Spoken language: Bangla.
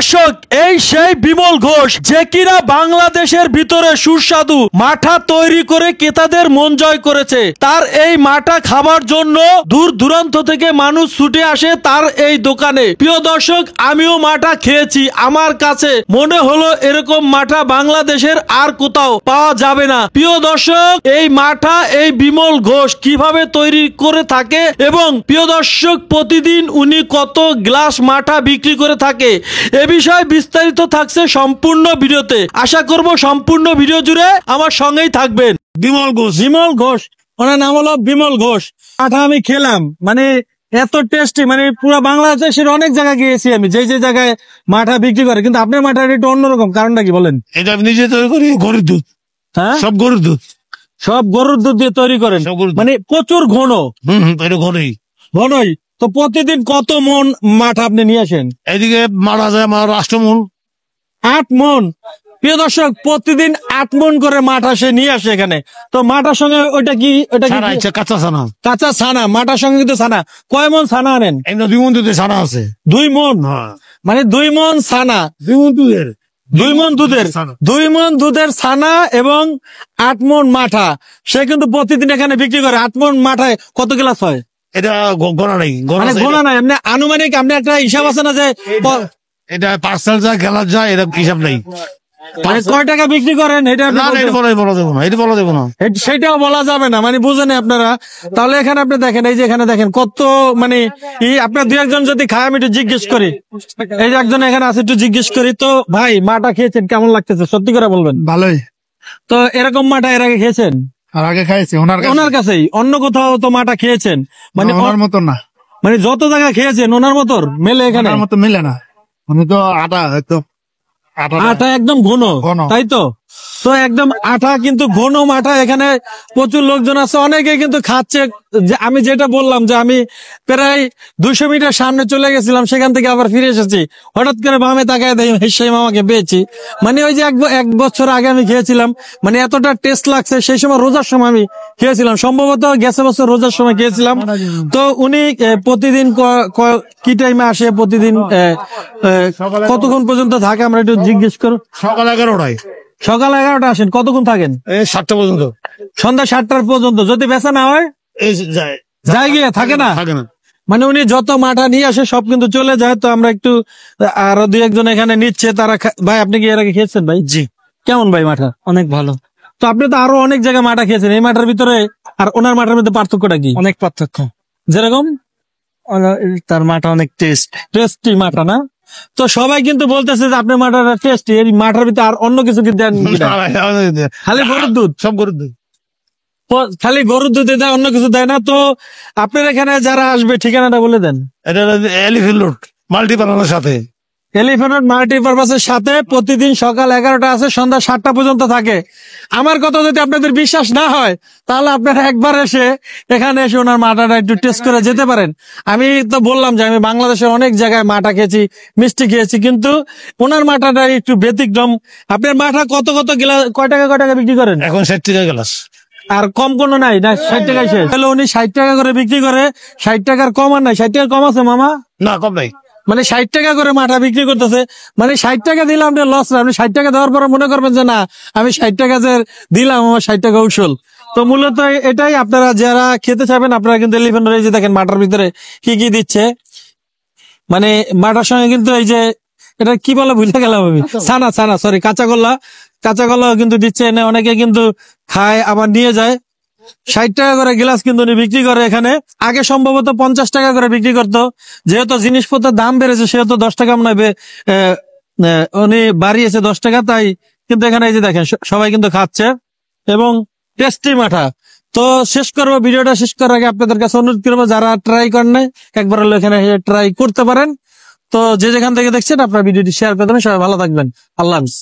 দর্শক, এই সেই বিমল ঘোষ যে কিনা বাংলাদেশের ভিতরে সুস্বাদু মাঠা তৈরি করে ক্রেতাদের মন জয় করেছে। তার এই মাঠা খাবার জন্য দূর দূরান্ত থেকে মানুষ ছুটে আসে তার এই দোকানে। প্রিয় দর্শক, আমিও মাঠা খেয়েছি, আমার কাছে মনে হলো এরকম মাঠা বাংলাদেশের আর কোথাও পাওয়া যাবে না। প্রিয় দর্শক, এই মাঠা এই বিমল ঘোষ কিভাবে তৈরি করে থাকে এবং প্রিয় দর্শক প্রতিদিন উনি কত গ্লাস মাঠা বিক্রি করে থাকে এ বিষয়ে বিস্তারিত থাকছে সম্পূর্ণ ভিডিওতে। আশা করব সম্পূর্ণ ভিডিও জুড়ে আমার সঙ্গেই থাকবেন। বিমল ঘোষ, ওনার নাম হলো বিমল ঘোষ। মাঠা আমি খেলাম, মানে এত টেস্টি, মানে পুরো বাংলাদেশের অনেক জায়গায় গিয়েছি আমি, যে যে জায়গায় মাঠা বিক্রি করে, কিন্তু আপনার মাঠাটা একটু অন্যরকম। কারণটা কি বলেন? এটা আমি নিজে তৈরি করি, গরুর দুধ। হ্যাঁ, সব গরুর দুধ, সব গরুর দুধ দিয়ে তৈরি করেন, মানে প্রচুর ঘন। এটা ঘনই তো। প্রতিদিন কত মন মাঠা আপনি নিয়ে আসেন? এদিকে মারা যায় আমার 8 মন। 8 মন। প্রিয় দর্শক, প্রতিদিন 8 মন করে মাঠা সে নিয়ে আসে এখানে। তো মাঠার সঙ্গে ওইটা কি? ওইটা কি কাঁচা ছানা? কাঁচা ছানা। মাঠার সঙ্গে কিন্তু ছানা। কয় মন ছানা আনেন? 2 মন দুধের ছানা আছে। 2 মন, মানে 2 মন ছানা। 2 মন দুধের, 2 মন দুধের ছানা এবং 8 মন মাঠা সে কিন্তু প্রতিদিন এখানে বিক্রি করে। 8 মন মাঠায় কত গ্লাস হয়? এটা গোনা নাই, মানে গোনা নাই, এমনি আনুমানিক আপনি একটা হিসাব আছে না যে এটা পার্সেল যায় গেলার যায়, এটা হিসাব নেই। মানে কয় টাকা বিক্রি করেন এটা বলা দেবো না, সেটাও বলা যাবে না, মানে বুঝেন আপনারা। তাহলে এখানে আপনি দেখেন, এই যে এখানে দেখেন কত, মানে আপনার 2-1 যদি খায় আমি একটু জিজ্ঞেস করি। এই যে একজন এখানে আছে, একটু জিজ্ঞেস করি। তো ভাই, মাঠা খেয়েছেন, কেমন লাগতেছে সত্যি করে বলবেন? ভালোই। তো এরকম মাঠা এর আগে খেয়েছেন? আর আগে খাইছি ওনার কাছেই। অন্য কোথাও তো মাঠা খেয়েছেন? মানে ওনার মতো না, মানে যত জায়গায় খেয়েছেন ওনার মতোর মেলে এখানে? ওনার মতো মিলে না, উনি তো আটা একদম ঘন, তাই তো? তো একদম আঠা, কিন্তু ঘন মাঠা। এখানে প্রচুর লোকজন আছে, অনেকে কিন্তু খাচ্ছে। আমি যেটা বললাম যে আমি প্রায় 200 মিটার সামনে চলে গেছিলাম, সেখান থেকে আবার ফিরে এসেছি। হঠাৎ করে বামে তাকায় দেখি সেই মামাকে পেয়েছি। মানে ওই যে 1 বছর আগে আমি খেয়েছিলাম, মানে এতটা টেস্ট লাগছে। সেই সময় রোজার সময় আমি খেয়েছিলাম, সম্ভবত গেছে বছর রোজার সময় খেয়েছিলাম। তো উনি প্রতিদিন কি টাইমে আসে, প্রতিদিন কতক্ষণ পর্যন্ত থাকে আমরা একটু জিজ্ঞেস করো। সকাল 11টায়। সকাল 11টা আসেন, কতক্ষণ থাকেন? 7টা পর্যন্ত, সন্ধ্যা 7টার পর্যন্ত। যদি বেচা না হয় যায় গিয়ে থাকে না। মানে উনি যত মাঠা নিয়ে আসে সব কিন্তু চলে যায়। তো আমরা একটু আরো 2-1 জন এখানে নিচ্ছে, তারা। ভাই, আপনি কি এর আগে খেয়েছেন? ভাই জি। কেমন ভাই মাঠা? অনেক ভালো। তো আপনি তো আরো অনেক জায়গায় মাঠা খেয়েছেন, এই মাঠার ভিতরে আর ওনার মাঠার মধ্যে পার্থক্যটা কি? অনেক পার্থক্য। যেরকম তার মাঠা অনেক টেস্টি মাঠা না? তো সবাই কিন্তু বলতেছে যে আপনার মাঠাটা টেস্টি। এই মাঠার ভিতরে আর অন্য কিছু কি দেন? খালি গরুর দুধ? সব গরুর দুধ। খালি গরুর দুধ দেয়, অন্য কিছু দেয় না? তো আপনার এখানে যারা আসবে ঠিকানাটা বলে দেন। এটা এলিফ্যান্ট রোড মাল্টিপারপাসের সাথে। এলিফ্যান্ট রোড মাল্টিপারপাসের সাথে প্রতিদিন সকাল 11টা আছে, সন্ধ্যা 7টা পর্যন্ত থাকে। আমার কথা যদি আপনাদের বিশ্বাস না হয়, তাহলে আপনারা একবার এসে এখানে এসে ওনার মাঠাটা একটু টেস্ট করে যেতে পারেন। আমি তো বললাম যে আমি বাংলাদেশের অনেক জায়গায় মাঠা খেয়েছি, মিষ্টি খেয়েছি, কিন্তু ওনার মাঠাটা একটু ব্যতিক্রম। আপনার মাঠা কত গ্লাস, কয় টাকা বিক্রি করেন? এখন 60 টাকা গ্লাস। আর কম কোনো নাই না? 60 টাকায় শেষ? তাহলে উনি 60 টাকা করে বিক্রি করে, 60 টাকার কম আর নাই। 60 টাকার কম আছে মামা? না, কম নাই। মানে 60 টাকা করে মাঠা বিক্রি করতেছে। মানে 60 টাকা দিলাম আপনার লস না। আপনি 60 টাকা দেওয়ার পরে মনে করবেন যে না, আমি 60 টাকা যে দিলাম আমার 60 টাকা উসল। তো মূলত এটাই। আপনারা যারা খেতে চাইবেন, আপনারা কিন্তু এলিফ্যান্ট রোড, এই যে দেখেন মাঠার ভিতরে কি কি দিচ্ছে। মানে মাঠার সঙ্গে কিন্তু এই যে এটা কি বলে ভুলে গেলাম আমি, ছানা সরি, কাঁচা কলা কিন্তু দিচ্ছে। এনে অনেকে কিন্তু খায় আবার নিয়ে যায়। 60 টাকা করে গ্লাস কিন্তু উনি বিক্রি করে এখানে। আগে সম্ভবত 50 টাকা করে বিক্রি করতো। যেহেতু জিনিসপত্রের দাম বেড়েছে, সেহেতু 10 টাকা মনে হয় উনি বাড়িয়েছে 10 টাকা। তাই কিন্তু এখানে এই যে দেখেন সবাই কিন্তু খাচ্ছে এবং টেস্টি মাঠা। তো ভিডিওটা শেষ করার আগে আপনাদের কাছে অনুরোধ করবো, যারা ট্রাই করেন নাই, একবার হলো এখানে ট্রাই করতে পারেন। তো যে যেখান থেকে দেখছেন, আপনার ভিডিওটি শেয়ার করে দেবেন। সবাই ভালো থাকবেন। আল্লাহ হাফেজ।